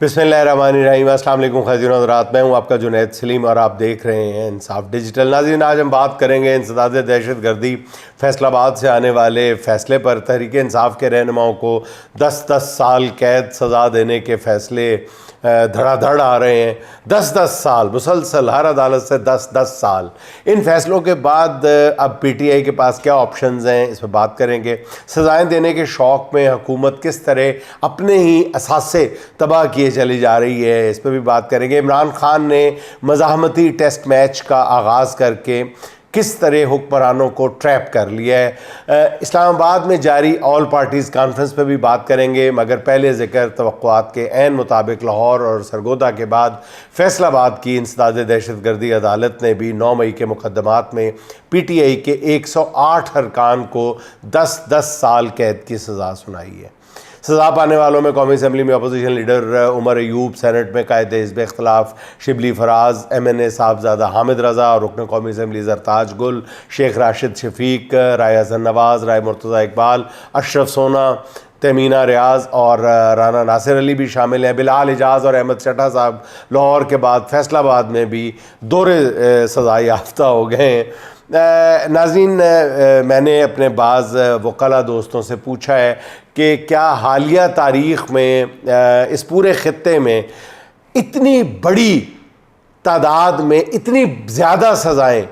بسم اللہ الرحمن الرحیم۔ السلام علیکم خاطرین حضرات، میں ہوں آپ کا جنید سلیم اور آپ دیکھ رہے ہیں انصاف ڈیجیٹل۔ ناظرین، آج ہم بات کریں گے انسداد دہشت گردی فیصل آباد سے آنے والے فیصلے پر۔ تحریک انصاف کے رہنماؤں کو 10 سال قید سزا دینے کے فیصلے دھڑا دھڑ آ رہے ہیں۔ 10 سال مسلسل ہر عدالت سے 10 سال۔ ان فیصلوں کے بعد اب پی ٹی آئی کے پاس کیا آپشنز ہیں، اس پہ بات کریں گے۔ سزائیں دینے کے شوق میں حکومت کس طرح اپنے ہی اثاثے تباہ کیے چلی جا رہی ہے، اس پہ بھی بات کریں گے۔ عمران خان نے مزاحمتی ٹیسٹ میچ کا آغاز کر کے کس طرح حکمرانوں کو ٹریپ کر لیا ہے۔ اسلام آباد میں جاری آل پارٹیز کانفرنس پہ بھی بات کریں گے، مگر پہلے ذکر توقعات کے عین مطابق لاہور اور سرگودا کے بعد فیصل آباد کی انسداد دہشت گردی عدالت نے بھی 9 مئی کے مقدمات میں پی ٹی آئی کے 108 ارکان کو 10 سال قید کی سزا سنائی ہے۔ سزا پانے والوں میں قومی اسمبلی میں opposition leader Omar Ayub, Saint میں قائد حزب اختلاف شبلی فراز، ایم این اے صاحبزادہ حامد رضا اور رکن قومی اسمبلی زرتاج گل، شیخ راشد شفیق، رائے حسن نواز، رائے مرتضیٰ اقبال، اشرف سونا، تیمینہ ریاض اور رانا ناصر علی بھی شامل ہیں۔ بلال اعجاز اور احمد چٹھا صاحب لاہور کے بعد فیصل آباد میں بھی دورے سزا یافتہ ہو گئے ہیں۔ ناظرین، میں نے اپنے بعض وکلاء دوستوں سے پوچھا ہے کہ کیا حالیہ تاریخ میں اس پورے خطے میں اتنی بڑی تعداد میں اتنی زیادہ سزائیں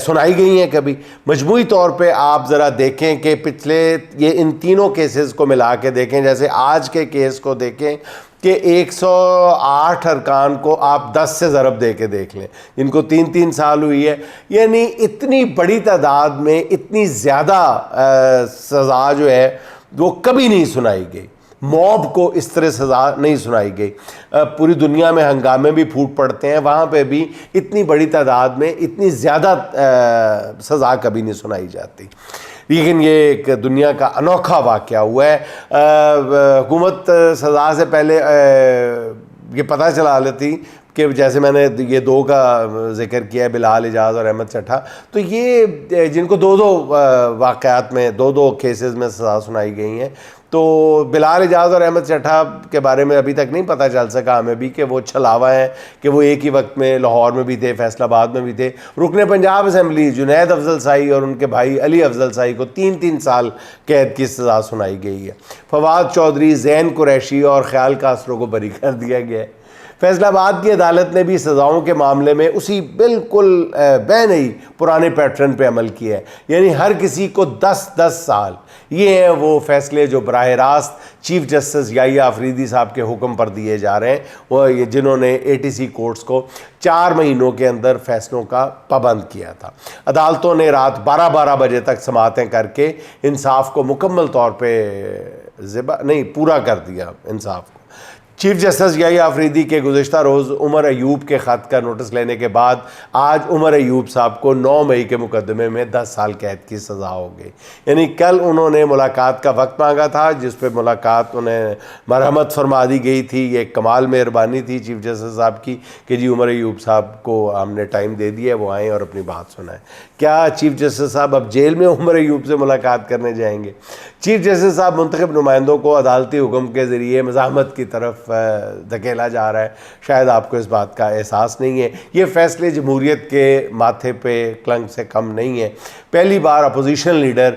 سنائی گئی ہیں کبھی؟ مجموعی طور پہ آپ ذرا دیکھیں کہ پچھلے ان تینوں کیسز کو ملا کے دیکھیں، جیسے آج کے کیس کو دیکھیں کہ 108 ارکان کو آپ 10 سے ضرب دے کے دیکھ لیں، جن کو 3 سال ہوئی ہے۔ اتنی بڑی تعداد میں اتنی زیادہ سزا جو ہے وہ کبھی نہیں سنائی گئی۔ موب کو اس طرح سزا نہیں سنائی گئی۔ پوری دنیا میں ہنگامے بھی پھوٹ پڑتے ہیں، وہاں پہ بھی اتنی بڑی تعداد میں اتنی زیادہ سزا کبھی نہیں سنائی جاتی۔ لیکن یہ ایک دنیا کا انوکھا واقعہ ہوا ہے۔ حکومت سزا سے پہلے یہ پتہ چلا لیتی کہ جیسے میں نے یہ 2 کا ذکر کیا ہے، بلال اعجاز اور احمد چٹھا، تو یہ جن کو 2 واقعات میں 2 کیسز میں سزا سنائی گئی ہیں، تو بلال اعجاز اور احمد چٹھا کے بارے میں ابھی تک نہیں پتہ چل سکا ہمیں بھی کہ وہ چھلاوا ہیں، کہ وہ ایک ہی وقت میں لاہور میں بھی تھے، فیصل آباد میں بھی تھے۔ رکن پنجاب اسمبلی جنید افضل سائی اور ان کے بھائی علی افضل سائی کو 3 سال قید کی سزا سنائی گئی ہے۔ فواد چودھری، زین قریشی اور خیال کاسرو کو بری کر دیا گیا ہے۔ فیصل آباد کی عدالت نے بھی سزاؤں کے معاملے میں اسی بالکل بے نئی پرانے پیٹرن پہ عمل کیا ہے، ہر کسی کو 10 سال۔ یہ ہیں وہ فیصلے جو براہ راست چیف جسٹس یحییٰ آفریدی صاحب کے حکم پر دیے جا رہے ہیں، وہ جنہوں نے اے ٹی سی کورٹس کو 4 مہینوں کے اندر فیصلوں کا پابند کیا تھا۔ عدالتوں نے رات 12 بجے تک سماعتیں کر کے انصاف کو مکمل طور پہ پورا کر دیا انصاف کو۔ چیف جسٹس یحییٰ آفریدی کے گزشتہ روز عمر ایوب کے خط کا نوٹس لینے کے بعد آج عمر ایوب صاحب کو 9 مئی کے مقدمے میں 10 سال قید کی سزا ہو گئی۔ کل انہوں نے ملاقات کا وقت مانگا تھا، جس پہ ملاقات انہیں مرحمت فرما دی گئی تھی۔ یہ ایک کمال مہربانی تھی چیف جسٹس صاحب کی کہ جی عمر ایوب صاحب کو ہم نے ٹائم دے دیا ہے، وہ آئیں اور اپنی بات سنائیں۔ کیا چیف جسٹس صاحب اب جیل میں عمر ایوب سے ملاقات کرنے جائیں گے؟ چیف جسٹس صاحب منتخب نمائندوں کو عدالتی حکم کے ذریعے مزاحمت کی طرف دھکیلا جا رہا ہے۔ شاید آپ کو اس بات کا احساس نہیں ہے۔ یہ فیصلے جمہوریت کے ماتھے پہ کلنگ سے کم نہیں ہیں۔ پہلی بار opposition leader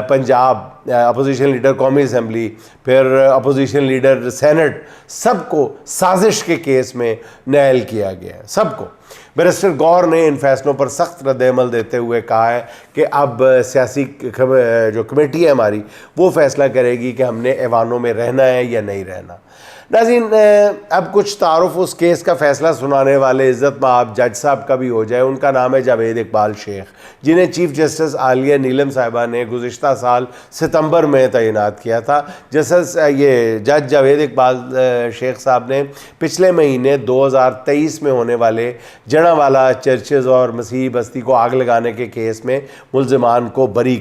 Punjab, opposition leader قومی اسمبلی، پھر اپوزیشن لیڈر سینٹ، سب کو سازش کے کیس میں نائل کیا گیا ہے، سب کو۔ بیرسٹر گور نے ان فیصلوں پر سخت رد عمل دیتے ہوئے کہا ہے کہ اب سیاسی جو کمیٹی ہے ہماری، وہ فیصلہ کرے گی کہ ہم نے ایوانوں میں رہنا ہے یا نہیں رہنا۔ ناظرین، اب کچھ تعارف اس کیس کا فیصلہ سنانے والے عزت مآب جج صاحب کا بھی ہو جائے۔ ان کا نام ہے جاوید اقبال شیخ، جنہیں چیف جسٹس عالیہ نیلم صاحبہ نے گزشتہ سال ستمبر میں تعینات کیا تھا۔ یہ جج جاوید اقبال شیخ صاحب نے پچھلے مہینے 2023 میں ہونے والے جڑاوالا چرچز اور مسیحی بستی کو آگ لگانے کے کیس میں ملزمان کو بری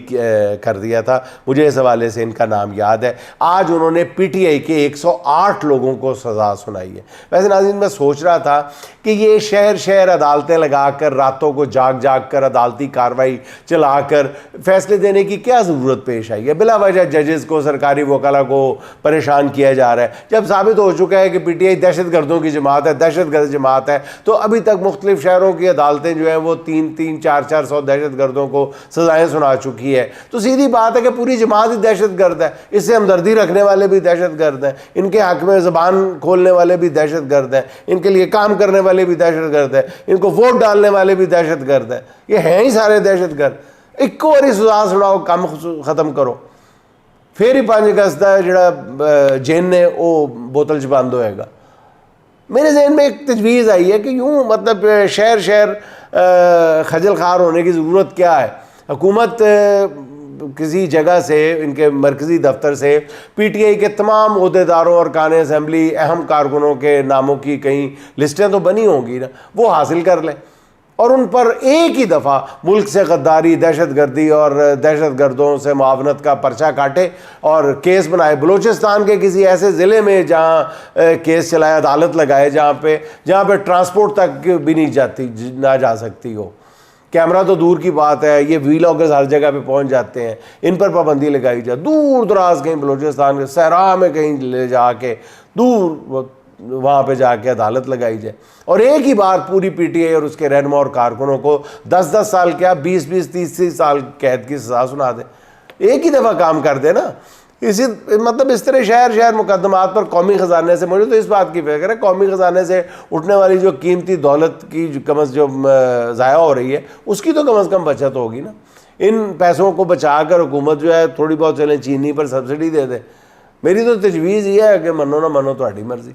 کر دیا تھا۔ مجھے اس حوالے سے ان کا نام یاد ہے۔ آج انہوں نے پی ٹی آئی کے 108 لوگوں کو سزا سنائی ہے۔ ویسے ناظرین میں سوچ رہا تھا کہ یہ شہر شہر عدالتیں لگا کر راتوں کو جاگ جاگ کر عدالتی کارروائی چلا کر فیصلے دینے کی کیا ضرورت پیش آئی ہے؟ بلا وجہ ججز کو، سرکاری وکلاء کو پریشان کیا جا رہا ہے۔ جب ثابت ہو چکا ہے کہ پی ٹی آئی دہشت گردوں کی جماعت ہے، دہشت گرد جماعت ہے، تو ابھی تک مختلف شہروں کی عدالتیں جو ہیں وہ 300-400 دہشت گردوں کو سزائیں سنا چکی ہے۔ تو سیدھی بات ہے کہ پوری جماعت ہی دہشت گرد ہے، اس سے ہمدردی رکھنے والے بھی دہشت گرد ہیں، ان کے حق میں زبان کھولنے والے بھی دہشت گرد ہیں، ان کے لیے کام کرنے والے بھی دہشت گرد ہیں، ان کو ووٹ ڈالنے والے بھی دہشت گرد ہیں۔ یہ ہیں ہی سارے دہشت گرد۔ ایک کو باری سزا سناؤ، کام ختم کرو، پھر ہی 5 اگست کا جڑا جین نے وہ بوتل چ بند ہوئے گا۔ میرے ذہن میں ایک تجویز آئی ہے کہ یوں مطلب شہر شہر خجل خوار ہونے کی ضرورت کیا ہے؟ حکومت کسی جگہ سے، ان کے مرکزی دفتر سے پی ٹی آئی کے تمام عہدیداروں اور ارکان اسمبلی اہم کارکنوں کے ناموں کی کہیں لسٹیں تو بنی ہوں گی نا، وہ حاصل کر لیں اور ان پر ایک ہی دفعہ ملک سے غداری، دہشت گردی اور دہشت گردوں سے معاونت کا پرچہ کاٹے اور کیس بنائے۔ بلوچستان کے کسی ایسے ضلع میں جہاں کیس چلائے، عدالت لگائے جہاں پہ ٹرانسپورٹ تک بھی نہیں نہ جا سکتی ہو۔ کیمرہ تو دور کی بات ہے، یہ ویلاگرز ہر جگہ پہ پہنچ جاتے ہیں، ان پر پابندی لگائی جائے، دور دراز کہیں بلوچستان کے صحرا میں کہیں لے جا کے دور وہاں پہ جا کے عدالت لگائی جائے، اور ایک ہی بار پوری پی ٹی آئی اور اس کے رہنما اور کارکنوں کو 10 سال کیا 20 30 سال قید کی سزا سنا دے، ایک ہی دفعہ کام کر دے نا۔ اس طرح شہر شہر مقدمات پر قومی خزانے سے، مجھے تو اس بات کی فکر ہے قومی خزانے سے اٹھنے والی جو قیمتی دولت کی جو ضائع ہو رہی ہے اس کی تو کم از کم بچت ہوگی نا۔ ان پیسوں کو بچا کر حکومت جو ہے تھوڑی بہت چلیں چینی پر سبسڈی دے دے۔ میری تو تجویز یہ ہے کہ منو نہ منو تہاڈی مرضی۔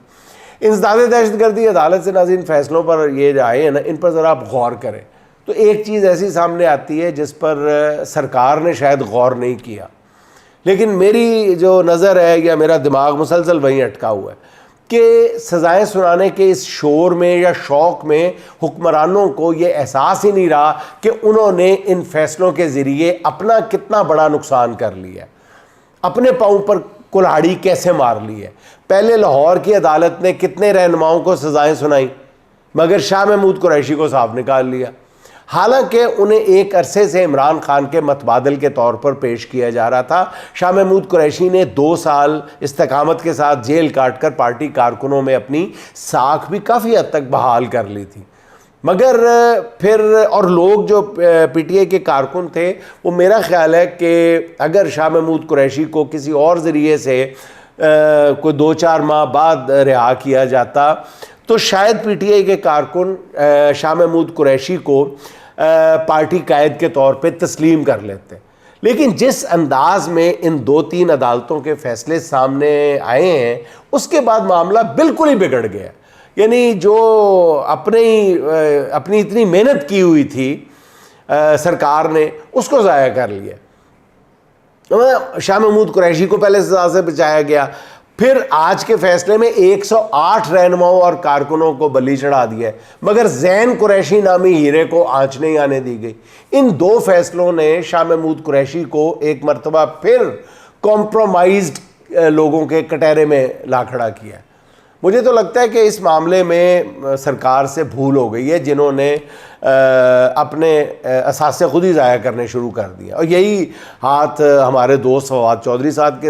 انسداد دہشت گردی عدالت سے ناظرین فیصلوں پر یہ جو آئے ہیں نا، ان پر ذرا آپ غور کریں تو ایک چیز ایسی سامنے آتی ہے جس پر سرکار نے شاید غور نہیں کیا، لیکن میری جو نظر ہے یا میرا دماغ مسلسل وہیں اٹکا ہوا ہے کہ سزائیں سنانے کے اس شور میں یا شوق میں حکمرانوں کو یہ احساس ہی نہیں رہا کہ انہوں نے ان فیصلوں کے ذریعے اپنا کتنا بڑا نقصان کر لیا ہے، اپنے پاؤں پر کلہاڑی کیسے مار لی ہے۔ پہلے لاہور کی عدالت نے کتنے رہنماؤں کو سزائیں سنائیں، مگر شاہ محمود قریشی کو صاف نکال لیا، حالانکہ انہیں ایک عرصے سے عمران خان کے متبادل کے طور پر پیش کیا جا رہا تھا۔ شاہ محمود قریشی نے 2 سال استقامت کے ساتھ جیل کاٹ کر پارٹی کارکنوں میں اپنی ساکھ بھی کافی حد تک بحال کر لی تھی، مگر پھر اور لوگ جو پی ٹی آئی کے کارکن تھے وہ میرا خیال ہے کہ اگر شاہ محمود قریشی کو کسی اور ذریعے سے کوئی 2-4 ماہ بعد رہا کیا جاتا تو شاید پی ٹی آئی کے کارکن شاہ محمود قریشی کو پارٹی قائد کے طور پہ تسلیم کر لیتے، لیکن جس انداز میں ان 2-3 عدالتوں کے فیصلے سامنے آئے ہیں اس کے بعد معاملہ بالکل ہی بگڑ گیا۔ یعنی جو اپنی اتنی محنت کی ہوئی تھی سرکار نے اس کو ضائع کر لیا۔ شاہ محمود قریشی کو پہلے سزا سے بچایا گیا، پھر آج کے فیصلے میں 108 رہنماؤں اور کارکنوں کو بلی چڑھا دیا ہے، مگر زین قریشی نامی ہیرے کو آنچ نہیں آنے دی گئی۔ ان 2 فیصلوں نے شاہ محمود قریشی کو ایک مرتبہ پھر کمپرومائزڈ لوگوں کے کٹہرے میں لا کھڑا کیا ہے۔ مجھے تو لگتا ہے کہ اس معاملے میں سرکار سے بھول ہو گئی ہے، جنہوں نے اپنے اثاثے خود ہی ضائع کرنے شروع کر دیا، اور یہی ہاتھ ہمارے دوست فواد چودھری صاحب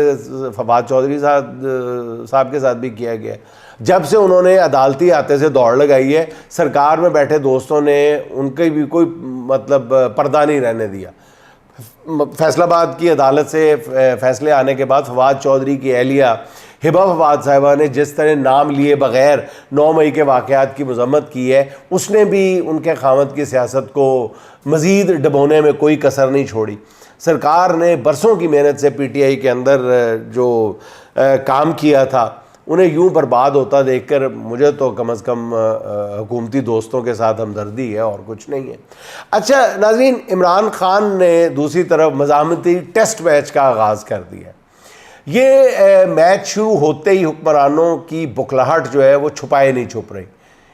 کے ساتھ بھی کیا گیا ہے۔ جب سے انہوں نے عدالتی ہاتھے سے دوڑ لگائی ہے، سرکار میں بیٹھے دوستوں نے ان کے بھی کوئی مطلب پردہ نہیں رہنے دیا۔ فیصل آباد کی عدالت سے فیصلے آنے کے بعد فواد چودھری کی اہلیہ ہبہ فواد صاحبہ نے جس طرح نام لیے بغیر 9 مئی کے واقعات کی مذمت کی ہے، اس نے بھی ان کے خاوند کی سیاست کو مزید ڈبونے میں کوئی کسر نہیں چھوڑی۔ سرکار نے برسوں کی محنت سے پی ٹی آئی کے اندر جو کام کیا تھا انہیں یوں برباد ہوتا دیکھ کر مجھے تو کم از کم حکومتی دوستوں کے ساتھ ہمدردی ہے اور کچھ نہیں ہے۔ اچھا ناظرین، عمران خان نے دوسری طرف مزاحمتی ٹیسٹ میچ کا آغاز کر دیا۔ یہ میچ شروع ہوتے ہی حکمرانوں کی بکھلاہٹ جو ہے وہ چھپائے نہیں چھپ رہی۔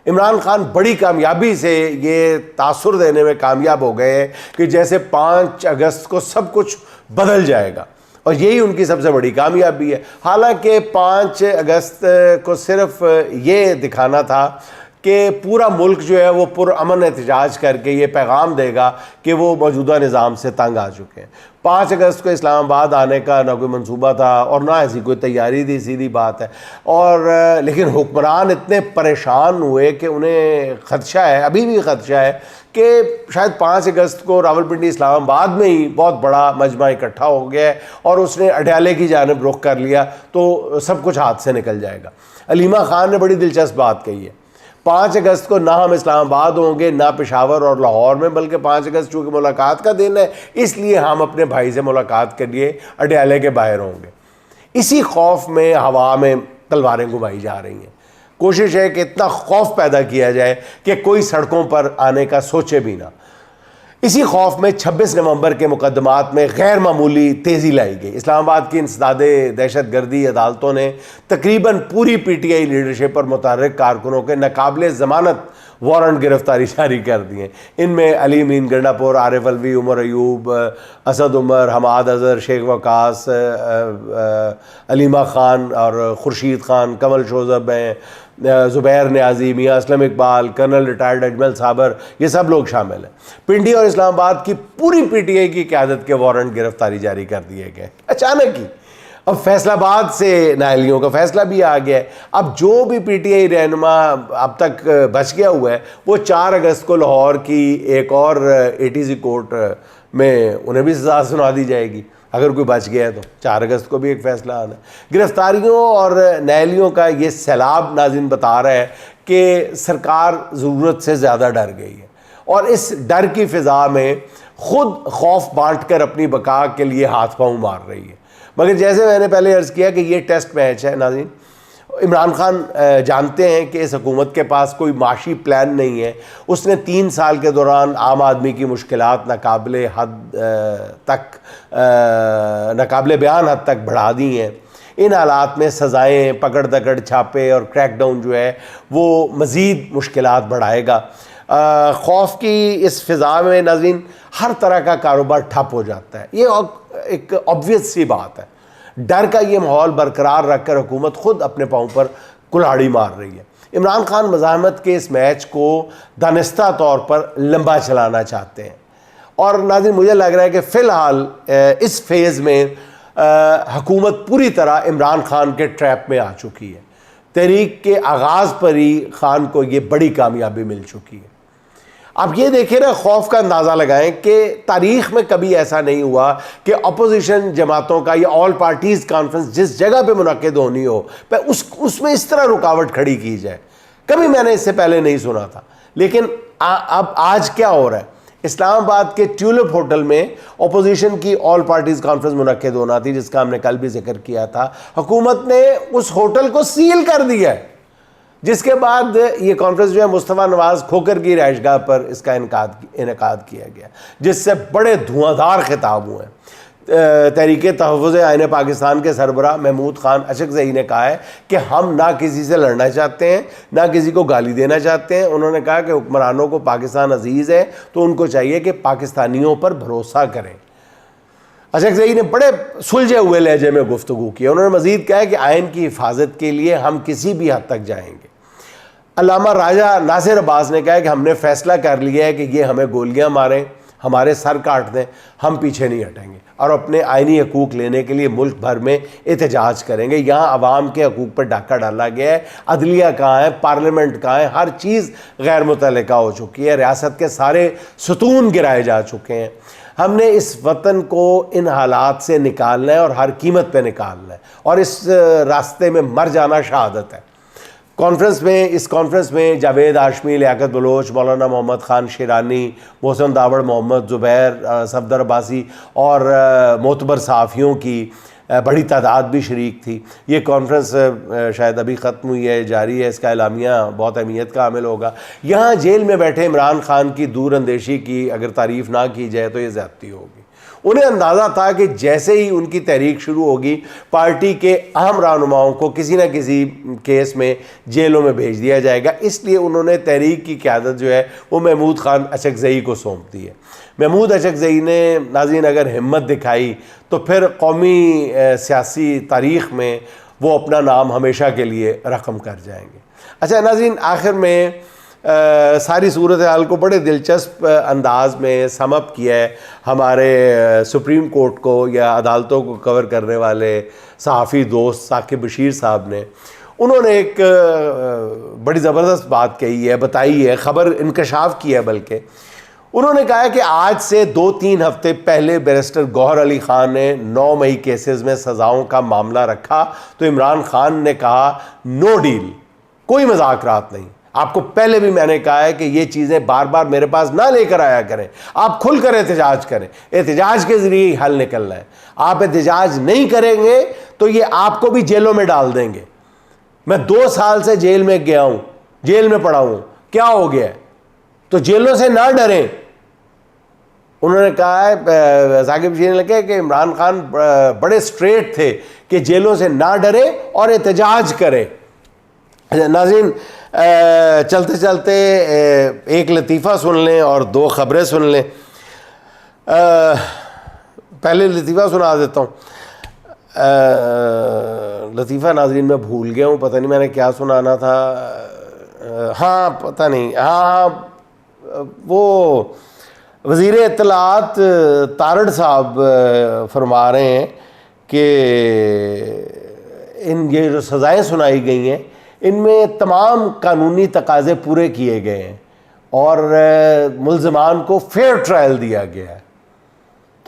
عمران خان بڑی کامیابی سے یہ تاثر دینے میں کامیاب ہو گئے کہ جیسے 5 اگست کو سب کچھ بدل جائے گا۔ اور یہی ان کی سب سے بڑی کامیابی ہے۔ حالانکہ 5 اگست کو صرف یہ دکھانا تھا کہ پورا ملک جو ہے وہ پرامن احتجاج کر کے یہ پیغام دے گا کہ وہ موجودہ نظام سے تنگ آ چکے ہیں۔ 5 اگست کو اسلام آباد آنے کا نہ کوئی منصوبہ تھا اور نہ ایسی کوئی تیاری تھی، سیدھی بات ہے۔ اور لیکن حکمران اتنے پریشان ہوئے کہ انہیں خدشہ ہے، ابھی بھی خدشہ ہے کہ شاید 5 اگست کو راولپنڈی اسلام آباد میں ہی بہت بڑا مجمع اکٹھا ہو گیا ہے اور اس نے اڈیالے کی جانب رخ کر لیا تو سب کچھ ہاتھ سے نکل جائے گا۔ علیمہ خان نے بڑی دلچسپ بات کہی ہے، 5 اگست کو نہ ہم اسلام آباد ہوں گے نہ پشاور اور لاہور میں، بلکہ 5 اگست چونکہ ملاقات کا دن ہے اس لیے ہم اپنے بھائی سے ملاقات کے لیے اڈیالے کے باہر ہوں گے۔ اسی خوف میں ہوا میں تلواریں گھمائی جا رہی ہیں۔ کوشش ہے کہ اتنا خوف پیدا کیا جائے کہ کوئی سڑکوں پر آنے کا سوچے بھی نہ۔ اسی خوف میں 26 نومبر کے مقدمات میں غیر معمولی تیزی لائی گئی۔ اسلام آباد کی انسداد دہشت گردی عدالتوں نے تقریباً پوری پی ٹی آئی لیڈرشپ پر متحرک کارکنوں کے ناقابل ضمانت وارنٹ گرفتاری جاری کر دی ہیں۔ ان میں علی امین گنڈا پور، عارف الوی، عمر ایوب، اسد عمر، حماد اظہر، شیخ وقاص، علیمہ خان اور خورشید خان، کمل شوذب ہیں، زبیر نیازی، میاں اسلم اقبال، کرنل ریٹائرڈ اجمل صابر، یہ سب لوگ شامل ہیں۔ پنڈی اور اسلام آباد کی پوری پی ٹی آئی کی قیادت کے وارنٹ گرفتاری جاری کر دیے گئے اچانک ہی۔ اب فیصل آباد سے نااہلیوں کا فیصلہ بھی آ گیا ہے۔ اب جو بھی پی ٹی آئی رہنما اب تک بچ گیا ہوا ہے وہ 4 اگست کو لاہور کی ایک اور اے ٹی سی کورٹ میں انہیں بھی سزا سنا دی جائے گی اگر کوئی بچ گیا ہے تو۔ 4 اگست کو بھی ایک فیصلہ آنا ہے۔ گرفتاریوں اور نااہلیوں کا یہ سیلاب ناظرین بتا رہا ہے کہ سرکار ضرورت سے زیادہ ڈر گئی ہے اور اس ڈر کی فضا میں خود خوف بانٹ کر اپنی بقا کے لیے ہاتھ پاؤں مار رہی ہے۔ مگر جیسے میں نے پہلے عرض کیا کہ یہ ٹیسٹ میچ ہے ناظرین۔ عمران خان جانتے ہیں کہ اس حکومت کے پاس کوئی معاشی پلان نہیں ہے۔ اس نے 3 سال کے دوران عام آدمی کی مشکلات ناقابل بیان حد تک بڑھا دی ہیں۔ ان حالات میں سزائیں، پکڑ دکڑ، چھاپے اور کریک ڈاؤن جو ہے وہ مزید مشکلات بڑھائے گا۔ خوف کی اس فضا میں ناظرین ہر طرح کا کاروبار ٹھپ ہو جاتا ہے۔ یہ ایک obvious سی بات ہے۔ ڈر کا یہ ماحول برقرار رکھ کر حکومت خود اپنے پاؤں پر کلہاڑی مار رہی ہے۔ عمران خان مزاحمت کے اس میچ کو دانستہ طور پر لمبا چلانا چاہتے ہیں اور ناظرین مجھے لگ رہا ہے کہ فی الحال اس فیز میں حکومت پوری طرح عمران خان کے ٹریپ میں آ چکی ہے۔ تحریک کے آغاز پر ہی خان کو یہ بڑی کامیابی مل چکی ہے۔ آپ یہ دیکھیں نا، خوف کا اندازہ لگائیں کہ تاریخ میں کبھی ایسا نہیں ہوا کہ اپوزیشن جماعتوں کا یا آل پارٹیز کانفرنس جس جگہ پہ منعقد ہونی ہو اس میں اس طرح رکاوٹ کھڑی کی جائے۔ کبھی میں نے اس سے پہلے نہیں سنا تھا۔ لیکن اب آج کیا ہو رہا ہے؟ اسلام آباد کے ٹیولپ ہوٹل میں اپوزیشن کی آل پارٹیز کانفرنس منعقد ہونا تھی جس کا ہم نے کل بھی ذکر کیا تھا۔ حکومت نے اس ہوٹل کو سیل کر دیا ہے، جس کے بعد یہ کانفرنس جو ہے مصطفیٰ نواز کھوکر کی رہائش گاہ پر اس کا انعقاد کیا گیا، جس سے بڑے دھواں خطاب ہوئے ہیں۔ تحریک تحفظ آئین پاکستان کے سربراہ محمود خان اشکزئی نے کہا ہے کہ ہم نہ کسی سے لڑنا چاہتے ہیں نہ کسی کو گالی دینا چاہتے ہیں۔ انہوں نے کہا کہ حکمرانوں کو پاکستان عزیز ہے تو ان کو چاہیے کہ پاکستانیوں پر بھروسہ کریں۔ اشکزئی نے بڑے سلجھے ہوئے لہجے میں گفتگو کی۔ انہوں نے مزید کہا کہ آئین کی حفاظت کے لیے ہم کسی بھی حد تک جائیں گے۔ علامہ راجہ ناصر عباس نے کہا کہ ہم نے فیصلہ کر لیا ہے کہ یہ ہمیں گولیاں ماریں، ہمارے سر کاٹ دیں، ہم پیچھے نہیں ہٹیں گے اور اپنے آئینی حقوق لینے کے لیے ملک بھر میں احتجاج کریں گے۔ یہاں عوام کے حقوق پر ڈاکہ ڈالا گیا ہے، عدلیہ کہاں ہے، پارلیمنٹ کہاں ہے، ہر چیز غیر متعلقہ ہو چکی ہے، ریاست کے سارے ستون گرائے جا چکے ہیں۔ ہم نے اس وطن کو ان حالات سے نکالنا ہے اور ہر قیمت پہ نکالنا ہے، اور اس راستے میں مر جانا شہادت ہے۔ اس کانفرنس میں جاوید ہاشمی، لیاقت بلوچ، مولانا محمد خان شیرانی، محسن داوڑ محمد، زبیر صفدر عباسی اور معتبر صحافیوں کی بڑی تعداد بھی شریک تھی۔ یہ کانفرنس شاید ابھی ختم ہوئی ہے، جاری ہے، اس کا اعلامیہ بہت اہمیت کا حامل ہوگا۔ یہاں جیل میں بیٹھے عمران خان کی دور اندیشی کی اگر تعریف نہ کی جائے تو یہ زیادتی ہوگی۔ انہیں اندازہ تھا کہ جیسے ہی ان کی تحریک شروع ہوگی پارٹی کے اہم رہنماؤں کو کسی نہ کسی کیس میں جیلوں میں بھیج دیا جائے گا، اس لیے انہوں نے تحریک کی قیادت جو ہے وہ محمود خان اشکزئی کو سونپ دی ہے۔ محمود اچکزئی نے ناظرین اگر ہمت دکھائی تو پھر قومی سیاسی تاریخ میں وہ اپنا نام ہمیشہ کے لیے رقم کر جائیں گے۔ اچھا ناظرین، آخر میں ساری صورتحال کو بڑے دلچسپ انداز میں سم اپ کیا ہے ہمارے سپریم کورٹ کو یا عدالتوں کو کور کرنے والے صحافی دوست ثاقب بشیر صاحب نے۔ انہوں نے ایک بڑی زبردست بات کہی ہے، بتائی ہے، خبر انکشاف کی ہے بلکہ۔ انہوں نے کہا ہے کہ آج سے 2-3 ہفتے پہلے بیرسٹر گوہر علی خان نے 9 مئی کیسز میں سزاؤں کا معاملہ رکھا تو عمران خان نے کہا نو ڈیل، کوئی مذاکرات نہیں۔ آپ کو پہلے بھی میں نے کہا ہے کہ یہ چیزیں بار بار میرے پاس نہ لے کر آیا کریں، آپ کھل کر احتجاج کریں، احتجاج کے ذریعے ہی حل نکلنا ہے۔ آپ احتجاج نہیں کریں گے تو یہ آپ کو بھی جیلوں میں ڈال دیں گے۔ میں 2 سال سے جیل میں گیا ہوں، جیل میں پڑا ہوں، کیا ہو گیا ہے؟ تو جیلوں سے نہ ڈریں۔ انہوں نے کہا ہے ثاقب بشیر نے کہا کہ عمران خان بڑے اسٹریٹ تھے کہ جیلوں سے نہ ڈریں اور احتجاج کریں۔ ناظرین چلتے چلتے ایک لطیفہ سن لیں اور 2 خبریں سن لیں۔ پہلے لطیفہ سنا دیتا ہوں۔ لطیفہ ناظرین میں بھول گیا ہوں، پتہ نہیں میں نے کیا سنانا تھا۔ ہاں پتہ نہیں، ہاں وہ وزیر اطلاعات تارڑ صاحب فرما رہے ہیں کہ یہ جو سزائیں سنائی گئی ہیں ان میں تمام قانونی تقاضے پورے کیے گئے ہیں اور ملزمان کو فیئر ٹرائل دیا گیا ہے۔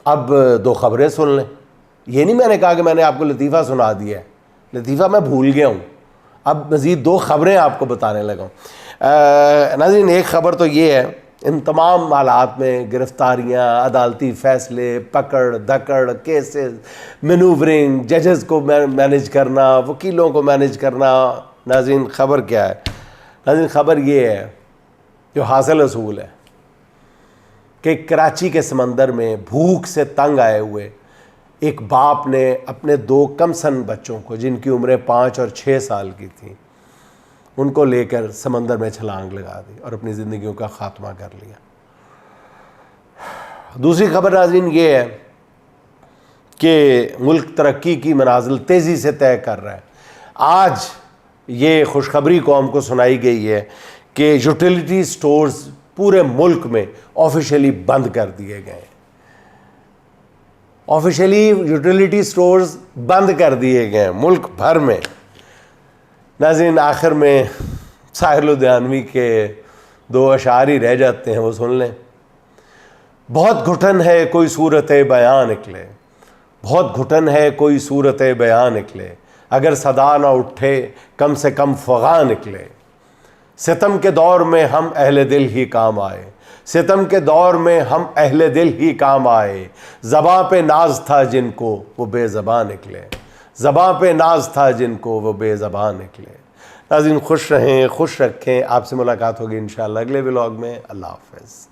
اب 2 خبریں سن لیں۔ یہ نہیں میں نے کہا کہ میں نے آپ کو لطیفہ سنا دیا ہے، لطیفہ میں بھول گیا ہوں، اب مزید 2 خبریں آپ کو بتانے لگا ہوں۔ ناظرین ایک خبر تو یہ ہے، ان تمام حالات میں گرفتاریاں، عدالتی فیصلے، پکڑ دھکڑ، کیسز، مینوورنگ، ججز کو مینیج کرنا، وکیلوں کو مینیج کرنا۔ ناظرین خبر کیا ہے؟ ناظرین خبر یہ ہے جو حاصل اصول ہے کہ کراچی کے سمندر میں بھوک سے تنگ آئے ہوئے ایک باپ نے اپنے 2 کم سن بچوں کو، جن کی عمریں 5 اور 6 سال کی تھیں، ان کو لے کر سمندر میں چھلانگ لگا دی اور اپنی زندگیوں کا خاتمہ کر لیا۔ دوسری خبر ناظرین یہ ہے کہ ملک ترقی کی منازل تیزی سے طے کر رہا ہے۔ آج یہ خوشخبری قوم کو سنائی گئی ہے کہ یوٹیلیٹی سٹورز پورے ملک میں آفیشیلی بند کر دیے گئے ہیں۔ آفیشیلی یوٹیلیٹی سٹورز بند کر دیے گئے ہیں ملک بھر میں۔ ناظرین آخر میں ساحر لدھیانوی کے 2 اشعار ہی رہ جاتے ہیں، وہ سن لیں۔ بہت گھٹن ہے کوئی صورت بیاں نکلے، بہت گھٹن ہے کوئی صورت بیاں نکلے، اگر صدا نہ اٹھے کم سے کم فغاں نکلے۔ ستم کے دور میں ہم اہل دل ہی کام آئے، ستم کے دور میں ہم اہل دل ہی کام آئے، زباں پہ ناز تھا جن کو وہ بے زباں نکلے، زباں پہ ناز تھا جن کو وہ بے زباں نکلے۔ ناظرین خوش رہیں، خوش رکھیں۔ آپ سے ملاقات ہوگی انشاءاللہ اگلے ولاگ میں۔ اللہ حافظ۔